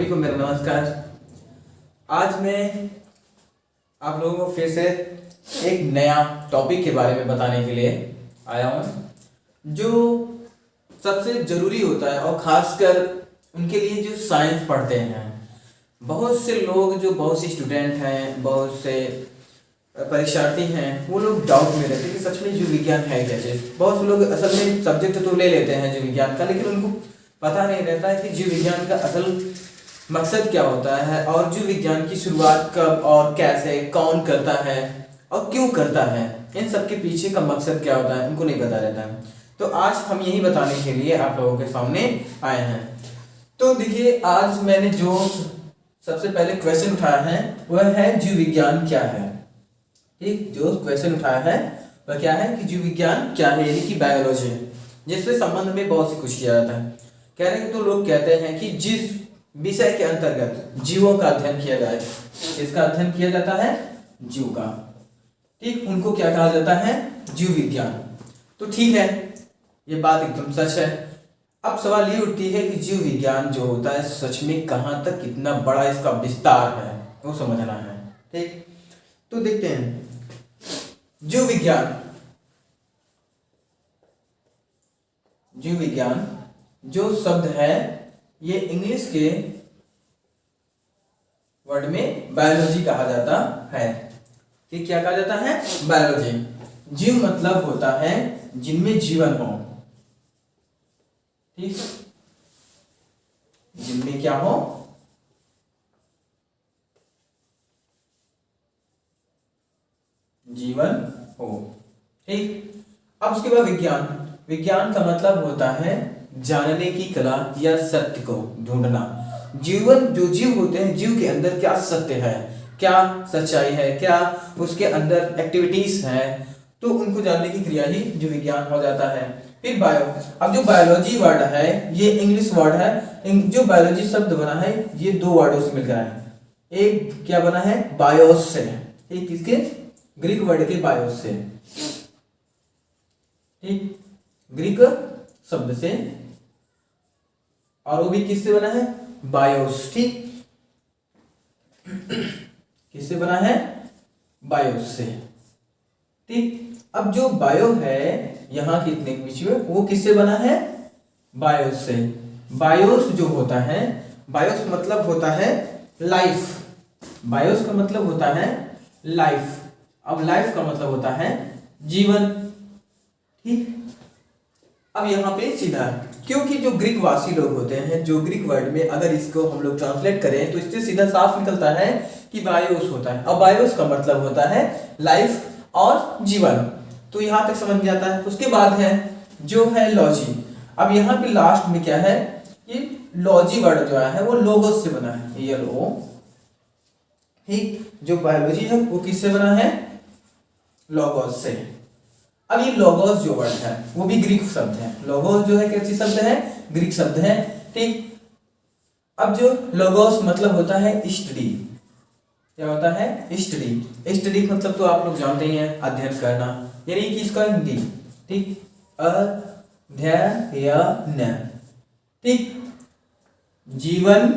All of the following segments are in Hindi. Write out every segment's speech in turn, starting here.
सभी को मेरा नमस्कार। आज मैं आप लोगों को फिर से एक नया टॉपिक के बारे में बताने के लिए आया हूँ, जो सबसे ज़रूरी होता है और ख़ासकर उनके लिए जो साइंस पढ़ते हैं। बहुत से लोग, जो बहुत से स्टूडेंट हैं, बहुत से परीक्षार्थी हैं, वो लोग डाउट में रहते हैं कि सच में जीव विज्ञान है क्या चीज़। बहुत से लोग असल में सब्जेक्ट तो ले लेते हैं जीव विज्ञान का, लेकिन उनको पता नहीं रहता है कि जीव विज्ञान का असल मकसद क्या होता है और जीव विज्ञान की शुरुआत कब और कैसे, कौन करता है और क्यों करता है, इन सब के पीछे का मकसद क्या होता है उनको नहीं पता रहता है। तो आज हम यही बताने के लिए आप लोगों के सामने आए हैं। तो देखिए, आज मैंने जो सबसे पहले क्वेश्चन उठाया है वह है जीव विज्ञान क्या है। ठीक, जो क्वेश्चन उठाया है वह क्या है कि जीव विज्ञान क्या है, यानी कि बायोलॉजी, जिसके संबंध में बहुत सी कुछ किया जाता है। कहने को तो लोग कहते हैं कि जिस विषय के अंतर्गत जीवों का अध्ययन किया जाए, इसका अध्ययन किया जाता है जीव का, ठीक, उनको क्या कहा जाता है, जीव विज्ञान। तो ठीक है, ये बात एकदम सच है। अब सवाल ये उठती है कि जीव विज्ञान जो होता है सच में कहाँ तक, कितना बड़ा इसका विस्तार है, वो समझना है। ठीक, तो देखते हैं जीव विज्ञान। जीव विज्ञान जो शब्द है ये इंग्लिश के वर्ड में बायोलॉजी कहा जाता है। कि क्या कहा जाता है, बायोलॉजी। जीव मतलब होता है जिनमें जीवन हो, ठीक, जिनमें क्या हो, जीवन हो, ठीक। अब उसके बाद विज्ञान। विज्ञान का मतलब होता है जानने की कला या सत्य को ढूंढना। जीवन, जो जीव होते हैं, जीव के अंदर क्या सत्य है, क्या सच्चाई है, क्या उसके अंदर एक्टिविटीज है, तो उनको जानने की क्रिया ही जीव विज्ञान हो जाता है। फिर बायो। अब जो बायोलॉजी वर्ड है ये इंग्लिश वर्ड है। जो बायोलॉजी शब्द बना है ये दो वर्डों से मिलकर है। एक क्या बना है, बायोस से, एक किसके, ग्रीक वर्ड के बायोस से, ठीक, ग्रीक शब्द से, और वो भी किससे बना है, बायोस, ठीक, किससे बना है, बायोस से, ठीक। अब जो बायो है यहाँ के इतने बीच में, वो किससे बना है, बायोस से। बायोस जो होता है, बायोस मतलब होता है लाइफ। बायोस का मतलब होता है लाइफ। अब लाइफ का मतलब होता है जीवन, ठीक। अब यहाँ पे सीधा, क्योंकि जो ग्रीक वासी लोग होते हैं, जो ग्रीक वर्ड में अगर इसको हम लोग ट्रांसलेट करें तो इससे सीधा साफ निकलता है कि बायोस होता है। अब बायोस का मतलब होता है लाइफ और जीवन, तो यहाँ तक समझ में आता है। उसके बाद है जो है लॉजी। अब यहाँ पे लास्ट में क्या है, ये लॉजी वर्ड जो है वो लोगोस से बना है, LO, ठीक। जो बायोलॉजी है वो किससे बना है, लोगोस से। अब ये लोगोस जो वर्ड है वो भी ग्रीक शब्द है। लोगोस जो है कैसी शब्द है, ग्रीक शब्द है, ठीक। अब जो लोगोस मतलब होता है स्टडी। क्या होता है, स्टडी। स्टडी मतलब तो आप लोग जानते ही हैं, अध्ययन करना, यानी कि इसका हिंदी, ठीक, अध्ययन, ठीक, जीवन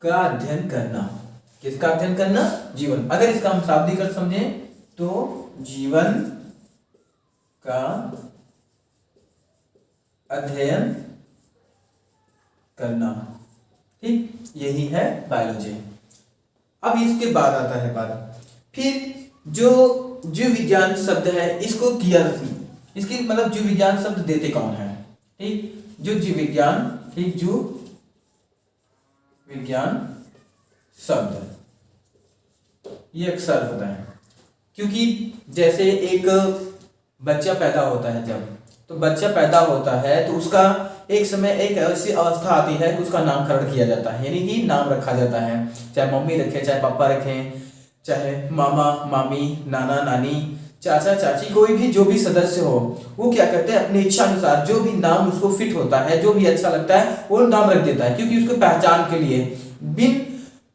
का अध्ययन करना। किसका अध्ययन करना, जीवन। अगर इसका हम शाब्दिक अर्थ समझें तो जीवन का अध्ययन करना, ठीक, यही है बायोलॉजी। अब इसके बाद आता है बात, फिर जो जीव विज्ञान शब्द है इसको किया, इसकी मतलब जीव विज्ञान शब्द देते कौन है, ठीक, जो जीव विज्ञान, ठीक, जीव विज्ञान शब्द ये अक्सर होता है। क्योंकि जैसे एक बच्चा पैदा होता है, जब तो बच्चा पैदा होता है तो उसका एक समय, एक ऐसी अवस्था आती है कि उसका नामकरण किया जाता है, यानी कि नाम रखा जाता है। चाहे मम्मी रखे, चाहे पापा रखें, चाहे मामा मामी, नाना नानी, चाचा चाची, कोई भी जो भी सदस्य हो, वो क्या करते हैं अपनी इच्छा अनुसार जो भी नाम उसको फिट होता है, जो भी अच्छा लगता है वो नाम रख देता है। क्योंकि उसको पहचान के लिए, बिन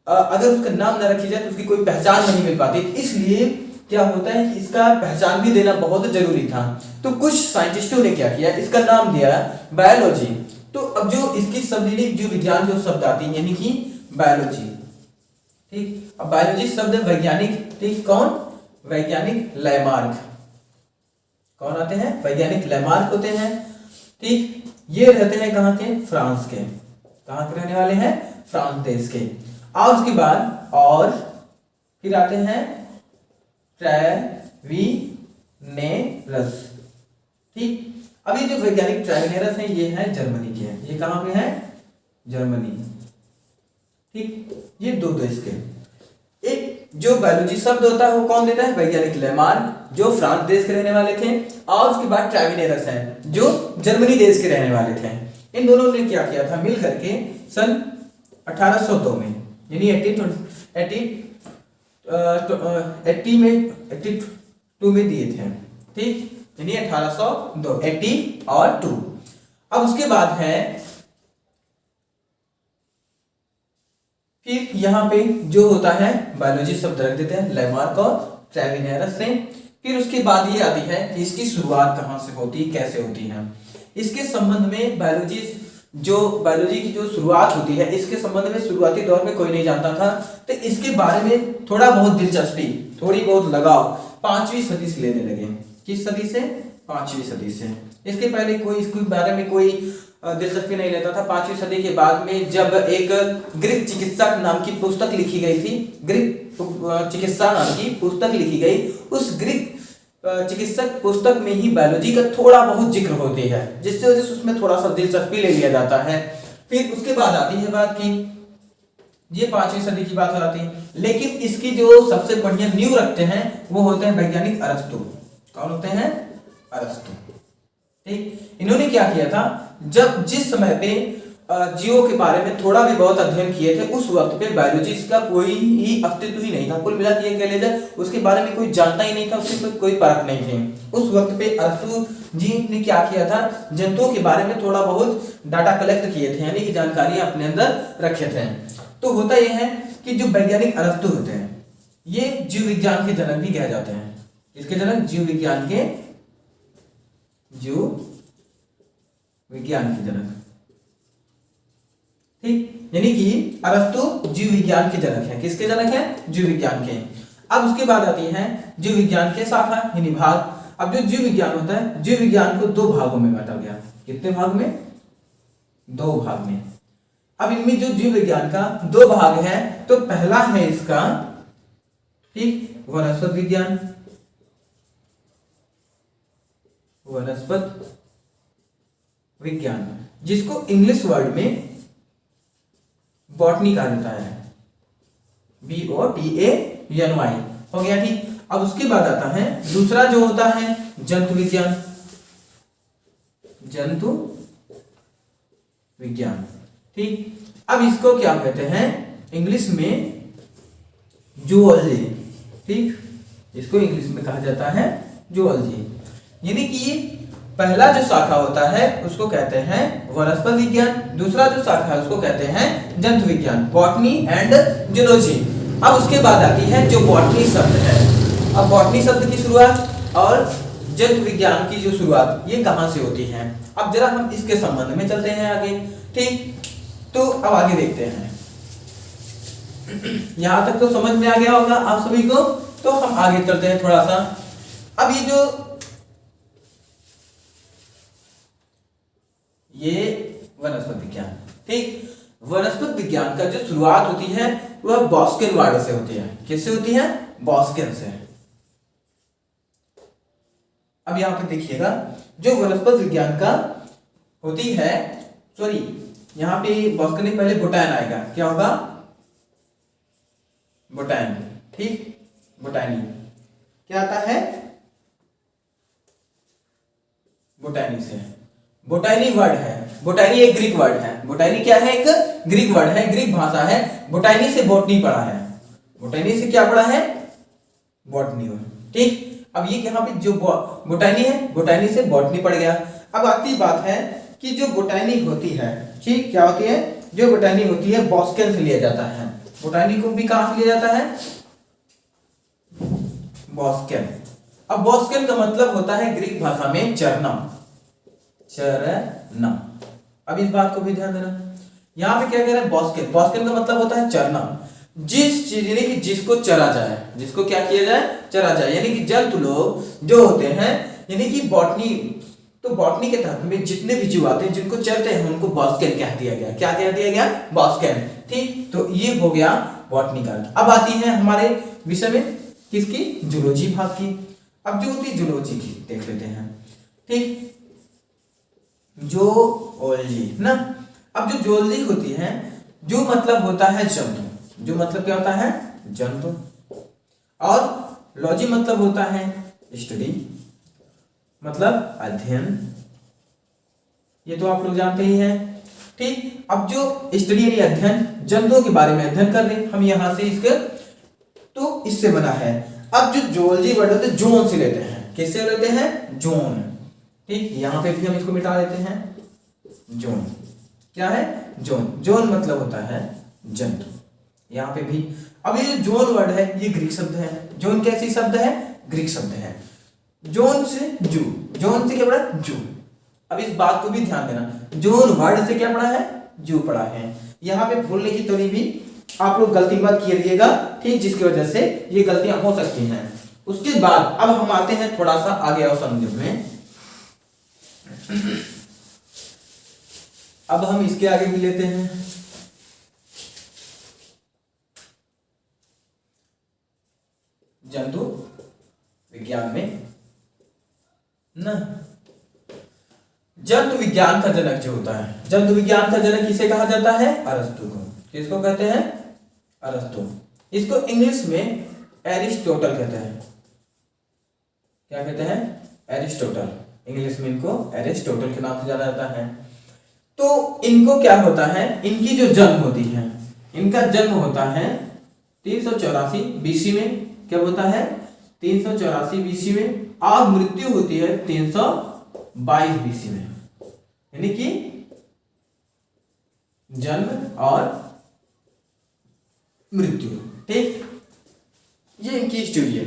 अगर उसका नाम न रखी जाए तो उसकी कोई पहचान नहीं मिल पाती, इसलिए क्या होता है कि इसका पहचान भी देना बहुत जरूरी था। तो कुछ साइंटिस्टों ने क्या किया, इसका नाम दिया बायोलॉजी, तो अब जो इसकी शब्द जो विज्ञान जो शब्द आती है यानी कि बायोलॉजी, ठीक। अब बायोलॉजी शब्द वैज्ञानिक, ठीक। कौन? वैज्ञानिक लैमार्क। कौन आते हैं? वैज्ञानिक लैमार्क होते हैं, ठीक। ये रहते हैं कहाँ के? फ्रांस के। कहाँ के रहने वाले हैं? फ्रांस देश के। और उसके बाद और फिर आते हैं ट्रैविनेरस, ठीक। अब ये जो वैज्ञानिक ट्रैविनेरस हैं ये हैं जर्मनी के हैं। ये कहाँ पे हैं? जर्मनी, ठीक। ये दो देश के। एक जो बायोलॉजी शब्द होता है वो कौन देता है? वैज्ञानिक लैमार्क जो फ्रांस देश के रहने वाले थे, और उसके बाद ट्रैविनेरस हैं जो जर्मनी देश के रहने वाले थे। इन दोनों ने क्या किया था? मिल करके सन 1802 में यानी 82 में दिए थे, ठीक। यानी 1802, 80 और 2। अब उसके बाद है फिर यहाँ पे जो होता है बायोलॉजी शब्द रख देते हैं लैमार्क और ट्रैविनेरस ने। फिर उसके बाद ये आती है कि इसकी शुरुआत कहाँ से होती है, कैसे होती है। इसके संबंध में बायोलॉजी की जो शुरुआत होती है इसके संबंध में शुरुआती दौर में कोई नहीं जानता था। तो इसके बारे में थोड़ा बहुत दिलचस्पी, थोड़ी बहुत लगाव 5वीं सदी से लेने लगे। किस सदी से? 5वीं सदी से। इसके पहले कोई इसके बारे में कोई दिलचस्पी नहीं लेता था। 5वीं सदी के बाद में जब एक ग्रीक चिकित्सा नाम की पुस्तक लिखी गई थी, ग्रीक चिकित्सा नाम की पुस्तक लिखी गई, उस ग्रीक चिकित्सक पुस्तक में ही बायोलॉजी का थोड़ा बहुत जिक्र होती है, जिससे वजह से उसमें थोड़ा सा दिलचस्पी ले लिया जाता है। फिर उसके बाद आती है बात की ये 5वीं सदी की बात हो जाती है। लेकिन इसकी जो सबसे बढ़िया नींव रखते हैं वो होते हैं वैज्ञानिक अरस्तु। कौन होते हैं? अरस्तु, ठीक। इन्होंने क्या किया था? जिस समय पे जीवों के बारे में थोड़ा भी बहुत अध्ययन किए थे उस वक्त पे बायोलॉजी का कोई ही अस्तित्व ही नहीं था। कुल मिला के कह लीजिए उसके बारे में कोई जानता ही नहीं था, उसकी कोई परख नहीं थी। उस वक्त पे अरस्तु जी ने क्या किया था? जंतुओं के बारे में थोड़ा बहुत डाटा कलेक्ट किए थे, यानी कि जानकारी अपने अंदर रखे थे। तो होता यह है कि जो वैज्ञानिक अरस्तु होते हैं ये जीव विज्ञान के जनक भी कहे जाते हैं। इसके जनक? जीव विज्ञान के जनक, ठीक। यानी कि अरस्तु जीव विज्ञान के जनक है। किसके जनक है? जीव विज्ञान के। अब उसके बाद आती है जीव विज्ञान के शाखा यानी भाग। अब जो जीव विज्ञान होता है, जीव विज्ञान को 2 भागों में बांटा गया। कितने भाग में? 2 भाग में। अब इनमें जो जीव विज्ञान का 2 भाग है, तो पहला है इसका, ठीक, वनस्पत विज्ञान, वनस्पत विज्ञान, जिसको इंग्लिश वर्ड में बॉटनी कहा जाता है, BOTANY हो गया, ठीक। अब उसके बाद आता है दूसरा जो होता है जंतु विज्ञान, जंतु विज्ञान, ठीक। अब इसको क्या कहते हैं इंग्लिश में? जूलॉजी, ठीक। इसको इंग्लिश में कहा जाता है जूलॉजी। यानी कि पहला जो शाखा होता है उसको कहते हैं वनस्पत विज्ञान, दूसरा जो शाखा है उसको कहते हैं जंतु विज्ञान, बॉटनी एंड जूलॉजी। अब उसके बाद आती है जो बॉटनी शब्द है। अब बॉटनी शब्द की शुरुआत और जंतु विज्ञान की जो शुरुआत ये कहां से होती है, अब जरा हम इसके संबंध में चलते हैं आगे, ठीक। तो अब आगे देखते हैं। यहां तक तो समझ में आ गया होगा आप सभी को। तो हम आगे चलते हैं थोड़ा सा। अब ये वनस्पत विज्ञान, ठीक। वनस्पत विज्ञान का जो शुरुआत होती है वह बॉस्किन वर्ड से होती है। किससे होती है? बॉस्किन से। अब यहां पे देखिएगा जो वनस्पत विज्ञान का होती है, सॉरी यहां पे बॉस्किन पहले बोटैन आएगा। क्या होगा? बोटैन, ठीक। बोटैनी क्या आता है? बोटैनी से। बोटैनी वर्ड है, बोटैनी एक ग्रीक वर्ड है। बोटैनी क्या है? एक ग्रीक वर्ड है, ग्रीक भाषा है। बोटैनी से बॉटनी पढ़ा है। बोटैनी से क्या पढ़ा है? बॉटनी, ठीक। अब ये यहाँ पे जो बोटैनी है, बोटैनी से बॉटनी पड़ गया। अब आती बात है कि जो बोटैनी होती है, ठीक, क्या होती है? जो बोटैनी होती है बॉस्किन से लिया जाता है। बोटैनी को भी कहां से लिया जाता है? बॉस्किन। अब बॉस्किन का मतलब होता है ग्रीक भाषा में चरना, चरना, अब इस बात को भी ध्यान देना। यहाँ पे क्या कह रहा है, बॉस्केन। बॉस्केन का मतलब होता है चरना। जिस चीज यानी कि जिसको चरा जाए, जिसको क्या किया जाए, चरा जाए, यानी कि जंतु लोग जो होते हैं, यानी कि बॉटनी, तो बॉटनी के तहत में जितने भी जीव आते हैं जिनको चरते हैं उनको बॉस्केन कह दिया गया। क्या कह दिया गया, बॉस्केन। ठीक, तो ये हो गया बॉटनी का। अब आती है हमारे विषय में किसकी, जूलॉजी भाग की। अब जो होती है जूलॉजी की देख लेते हैं। ठीक, जूलॉजी ना। अब जो जूलॉजी होती है, जो मतलब होता है जंतु, जो मतलब क्या होता है, जंतु, और लॉजी मतलब होता है स्टडी, मतलब अध्ययन, ये तो आप लोग जानते ही हैं। ठीक, अब जो स्टडी यानी अध्ययन, जंतुओं के बारे में अध्ययन कर रहे हम यहां से इसके, तो इससे बना है। अब जो जूलॉजी वर्ड होते हैं जोन से लेते हैं, किससे लेते हैं, जोन। ठीक, यहां पे भी हम इसको मिटा देते हैं, जोन क्या है, जोन। जोन मतलब होता है जंतु, यहाँ पे भी। अब ये जोन वर्ड है ये ग्रीक शब्द है। जोन कैसी शब्द है, ग्रीक शब्द है। जोन से जू, जोन से क्या पढ़ा, जू। अब इस बात को भी ध्यान देना, जोन वर्ड से क्या पढ़ा है, जू पढ़ा है। यहाँ पे भूलने की थोड़ी भी आप लोग गलती मत कीजिएगा, ठीक, जिसकी वजह से ये गलतियां हो सकती हैं। उसके बाद अब हम आते हैं थोड़ा सा आगे और समझ में। अब हम इसके आगे भी लेते हैं, जंतु विज्ञान में ना। जंतु विज्ञान का जनक जो होता है, जंतु विज्ञान का जनक किसे कहा जाता है, अरस्तु को। किसको कहते हैं, अरस्तु। इसको इंग्लिश में एरिस्टोटल कहते हैं। क्या कहते हैं, एरिस्टोटल। इंग्लिश में इनको एरिस्टोटल के नाम से जाना जाता है। तो इनको क्या होता है, इनकी जो जन्म होती है, इनका जन्म होता है 384 बीसी में। क्या होता है, 384 बीसी में, और मृत्यु होती है 322 बीसी में। यानी कि जन्म और मृत्यु। ठीक, ये इनकी स्टोरी है।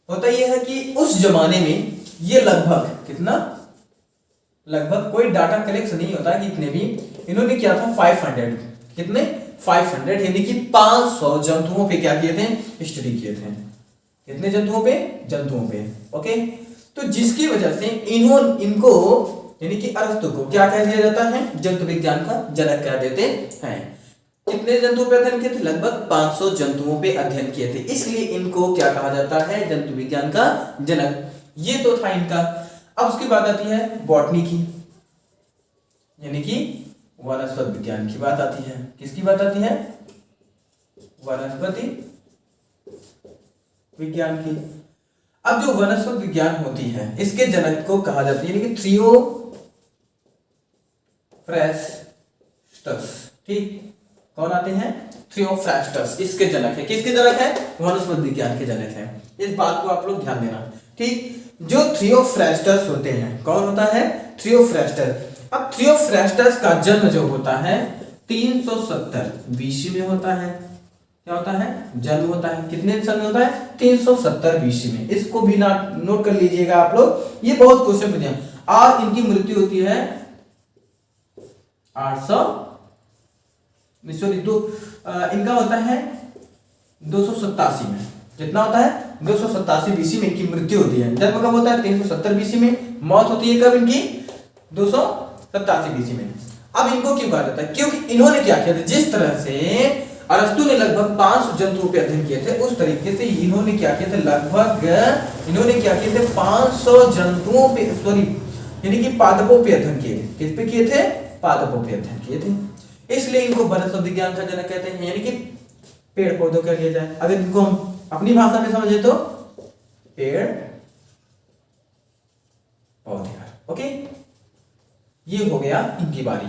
होता यह है कि उस जमाने में ये लगभग कितना, लगभग कोई डाटा कलेक्ट नहीं होता कि इतने भी, इन्होंने किया था 500, कितने, 500 यानी कि 500 जंतुओं पे क्या किए थे, स्टडी किए थे। कितने जंतुओं पे, जंतुओं पे। ओके, तो जिसकी वजह से इनको यानी कि अरस्तु को क्या कह दिया जाता है, जंतु विज्ञान का जनक कह देते हैं। कितने जंतुओं पे अध्ययन किए थे, लगभग 500 जंतुओं पे अध्ययन किए थे, इसलिए इनको क्या कहा जाता है, जंतु विज्ञान का जनक। ये तो था इनका। अब उसकी बात आती है बॉटनी की, यानी कि वनस्पति विज्ञान की बात आती है। किसकी बात आती है, वनस्पति विज्ञान की। अब जो वनस्पति विज्ञान होती है इसके जनक को कहा जाता है, यानी कि थियोफ्रास्टस। ठीक, कौन आते हैं, थियोफ्रास्टस इसके जनक है। किसके जनक है, वनस्पति विज्ञान के जनक है। इस बात को आप लोग ध्यान देना। ठीक, जो थियोफ्रास्टस होते हैं, कौन होता है, थियोफ्रास्टस। अब थियोफ्रास्टस का जन्म जो होता है 370 बीसी में होता है। क्या होता है, जन्म होता है कितने सन में होता है, 370 बीसी में। इसको भी नोट कर लीजिएगा आप लोग, ये बहुत क्वेश्चन पूछे हैं। और इनकी मृत्यु होती है 800 सॉरी इनका होता है 287 में। कितना होता है, 287 बीसी में इनकी मृत्यु होती है। जन्म कब होता है, 370 बीसी में। मौत होती है कब इनकी, 287 बीसी में। अब इनको क्यों कहा जाता है, क्योंकि इन्होंने क्या किया था, जिस तरह से अरस्तु ने लगभग 500 जंतुओं पे अध्ययन किए थे, उस तरीके से इन्होंने क्या किया था, लगभग इन्होंने क्या किए थे, 500 जंतुओं पे सॉरी यानी कि पादपों पे अध्ययन किए थे। किस पे किए थे, पादपों पे अध्ययन किए थे। इसलिए इनको वनस्पति विज्ञान का जनक कहते हैं, यानी कि पेड़ पौधों का लिया जाए। अगर इनको हम अपनी भाषा में समझे तो पेड़ पौधे। ओके, ये हो गया इनकी बारी।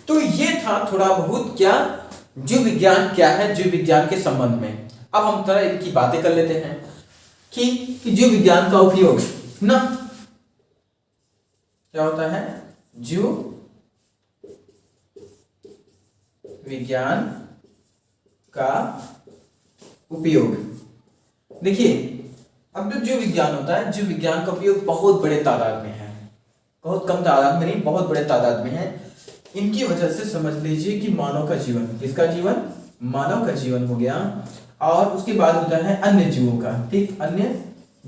तो ये था थोड़ा बहुत क्या, जीव विज्ञान क्या है, जीव विज्ञान के संबंध में। अब हम थोड़ा इनकी बातें कर लेते हैं कि जीव विज्ञान का उपयोग ना क्या होता है, जीव विज्ञान का उपयोग। देखिए, अब जो जीव विज्ञान होता है, जीव विज्ञान का उपयोग बहुत बड़े तादाद में है। बहुत कम तादाद में नहीं, बहुत बड़े तादाद में है। इनकी वजह से समझ लीजिए कि मानव का जीवन, किसका जीवन, मानव का जीवन हो गया। और उसके बाद होता है अन्य जीवों का, ठीक, अन्य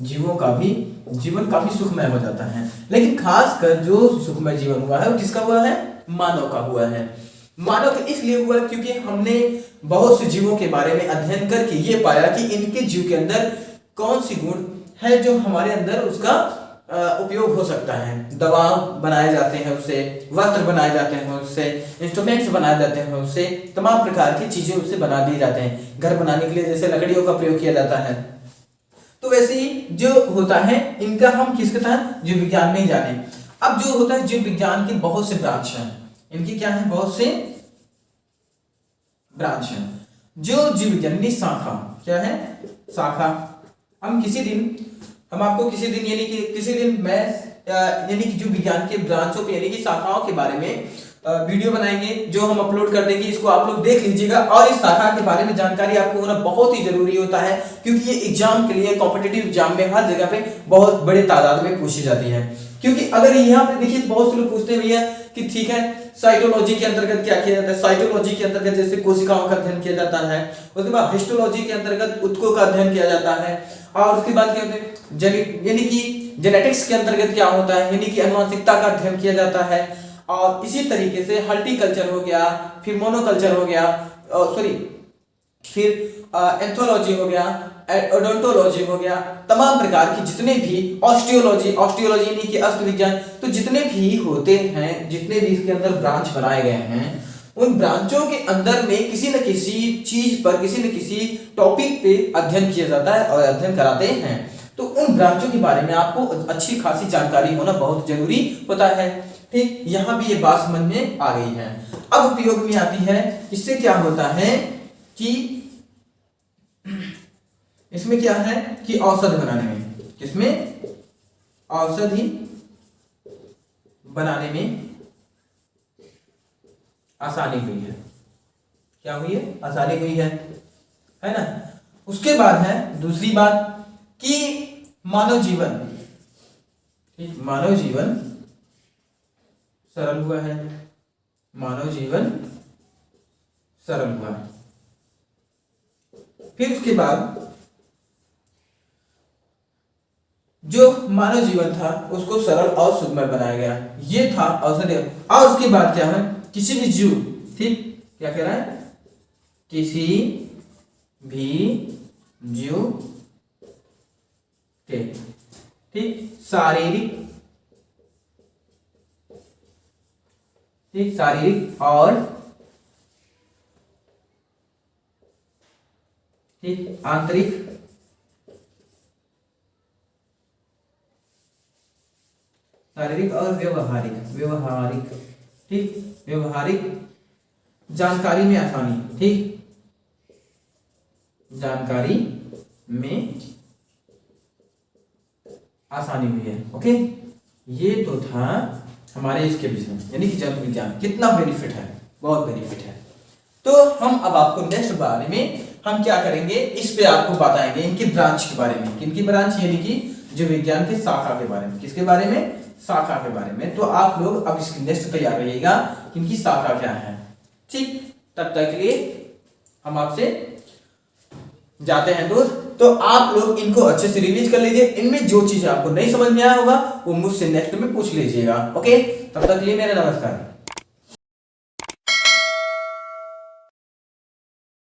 जीवों का भी जीवन काफी सुखमय हो जाता है। लेकिन खासकर जो सुखमय जीवन हुआ है वो किसका हुआ है, मानव का हुआ है। मानव का इसलिए हुआ क्योंकि हमने बहुत से जीवों के बारे में अध्ययन करके ये पाया कि इनके जीव के अंदर कौन सी गुण है जो हमारे अंदर उसका उपयोग हो सकता है। दवा बनाए जाते हैं उससे, वस्त्र बनाए जाते हैं उससे, इंस्ट्रूमेंट्स बनाए जाते हैं उससे, तमाम प्रकार की चीजें उससे बना दी जाते हैं। घर बनाने के लिए जैसे लकड़ियों का प्रयोग किया जाता है, तो वैसे ही जो होता है इनका हम किसके तहत, जीव विज्ञान में ही जाने। अब जो होता है जीव विज्ञान की बहुत से ब्रांच हैं, इनकी क्या है, बहुत से ब्रांच हैं। जो जीव विज्ञान शाखा क्या है, शाखा। हम आपको किसी दिन मैं यानी कि जीव विज्ञान के ब्रांचों पे यानी कि शाखाओं के बारे में वीडियो बनाएंगे जो हम अपलोड कर देंगे। इसको आप लोग देख लीजिएगा। और इस शाखा के बारे में जानकारी आपको होना बहुत ही जरूरी होता है, क्योंकि ये एग्जाम के लिए, कॉम्पिटिटिव एग्जाम में हर जगह पे बहुत बड़े तादाद में पूछी जाती है। क्योंकि अगर यहाँ पे देखिए बहुत से लोग पूछते हैं भैया कि ठीक है साइटोलॉजी के अंतर्गत क्या किया जाता है। साइटोलॉजी के अंतर्गत जैसे कोशिकाओं का अध्ययन किया जाता है, उसके बाद हिस्टोलॉजी के अंतर्गत ऊतकों का अध्ययन किया जाता है, और उसके बाद क्या होता है यानी कि जेनेटिक्स के अंतर्गत क्या होता है, यानी कि आनुवंशिकता का अध्ययन किया जाता है। और इसी तरीके से हॉर्टिकल्चर हो गया, फिर मोनोकल्चर हो गया, फिर एंथोलॉजी हो गया, ओडोंटोलॉजी हो गया, तमाम प्रकार की जितने भी ऑस्टियोलॉजी यानी कि अस्थि विज्ञान, तो जितने भी होते हैं, जितने भी इसके अंदर ब्रांच बनाए गए हैं, उन ब्रांचों के अंदर में किसी न किसी चीज पर, किसी न किसी टॉपिक पे अध्ययन किया जाता है और अध्ययन कराते हैं। तो उन ब्रांचों के बारे में आपको अच्छी खासी जानकारी होना बहुत जरूरी होता है। ठीक, यहाँ भी ये बात समझ में आ गई है। अब उपयोग में आती है, इससे क्या होता है कि इसमें क्या है कि औषध बनाने में, किसमें, औषधि बनाने में आसानी हुई है। क्या हुई है, आसानी हुई है ना। उसके बाद है दूसरी बात कि मानव जीवन, ठीक, मानव जीवन सरल हुआ है, मानव जीवन सरल हुआ है। फिर उसके बाद जो मानव जीवन था उसको सरल और सुगमय बनाया गया, ये था औषधि। और उसके बाद क्या है, किसी भी जीव, ठीक, क्या कह रहा है, किसी भी जीव के, ठीक, शारीरिक और ठीक आंतरिक शारीरिक और व्यवहारिक ठीक, व्यवहारिक जानकारी में आसानी, ठीक, जानकारी में आसानी हुई है। ओके, ये तो था हमारे इसके विषय में, यानी कि जंतु विज्ञान कितना बेनिफिट है, बहुत बेनिफिट है। तो हम अब आपको नेक्स्ट बारे में हम क्या करेंगे, इस पे आपको बताएंगे इनकी ब्रांच के बारे में, किनकी ब्रांच, यानी कि जीव विज्ञान के शाखा के बारे में। किसके बारे में, शाखा के बारे में। तो आप लोग अब इसकी नेक्स्ट तैयार रहिएगा, इनकी शाखा क्या है। ठीक, तब तक के लिए हम आपसे जाते हैं दूर। तो आप लोग इनको अच्छे से रिवीज कर लीजिए। इनमें जो चीज आपको नहीं समझ में आया होगा वो मुझसे नेक्स्ट में पूछ लीजिएगा। ओके, तब तक के लिए मेरा नमस्कार।